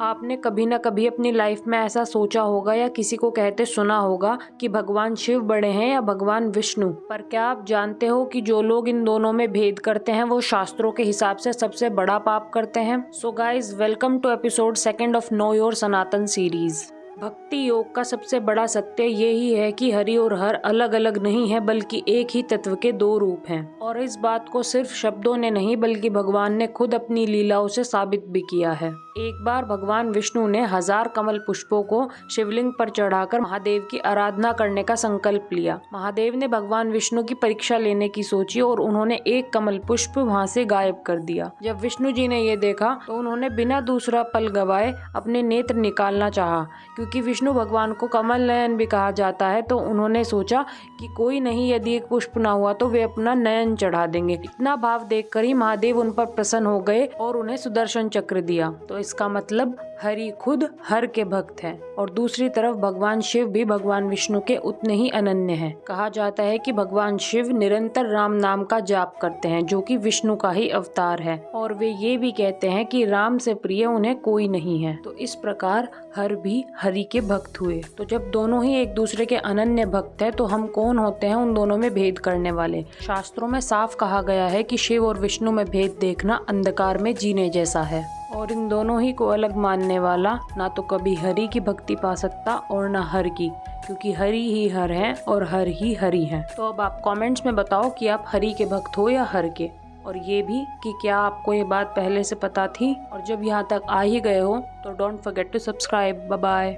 आपने कभी न कभी अपनी लाइफ में ऐसा सोचा होगा या किसी को कहते सुना होगा कि भगवान शिव बड़े हैं या भगवान विष्णु। पर क्या आप जानते हो कि जो लोग इन दोनों में भेद करते हैं वो शास्त्रों के हिसाब से सबसे बड़ा पाप करते हैं। So guys, welcome to episode 2 of know your Sanatan series. Bhakti yoga का सबसे बड़ा सत्य यही है कि हरि और हर अलग अलग नहीं है, बल्कि एक ही तत्व के दो रूप हैं। और इस बात को सिर्फ शब्दों ने नहीं बल्कि भगवान ने खुद अपनी लीलाओं से साबित भी किया है। एक बार भगवान विष्णु ने 1000 कमल पुष्पों को शिवलिंग पर चढ़ाकर महादेव की आराधना करने का संकल्प लिया। महादेव ने भगवान विष्णु की परीक्षा लेने की सोची और उन्होंने एक कमल पुष्प वहां से गायब कर दिया। जब विष्णु जी ने ये देखा तो उन्होंने बिना दूसरा पल गवाए अपने नेत्र निकालना चाहा। क्योंकि विष्णु भगवान को कमल नयन भी कहा जाता है, तो उन्होंने सोचा कि कोई नहीं, यदि एक पुष्प ना हुआ तो वे अपना नयन चढ़ा देंगे। इतना भाव देखकर ही महादेव उन पर प्रसन्न हो गए और उन्हें सुदर्शन चक्र दिया। तो इसका मतलब हरि खुद हर के भक्त हैं। और दूसरी तरफ भगवान शिव भी भगवान विष्णु के उतने ही अनन्य हैं। कहा जाता है कि भगवान शिव निरंतर राम नाम का जाप करते हैं, जो कि विष्णु का ही अवतार है। और वे ये भी कहते हैं कि राम से प्रिय उन्हें कोई नहीं है। तो इस प्रकार हर भी हरि के भक्त हुए। तो जब दोनों ही एक दूसरे के अनन्य भक्त हैं, तो हम कौन होते हैं उन दोनों में भेद करने वाले। शास्त्रों में साफ कहा गया है कि शिव और विष्णु में भेद देखना अंधकार में जीने जैसा है। और इन दोनों ही को अलग मानने वाला ना तो कभी हरि की भक्ति पा सकता और ना हर की, क्योंकि हरि ही हर है और हर ही हरि है। तो अब आप कमेंट्स में बताओ कि आप हरि के भक्त हो या हर के। और ये भी कि क्या आपको ये बात पहले से पता थी। और जब यहाँ तक आ ही गए हो तो don't forget to subscribe. Bye bye.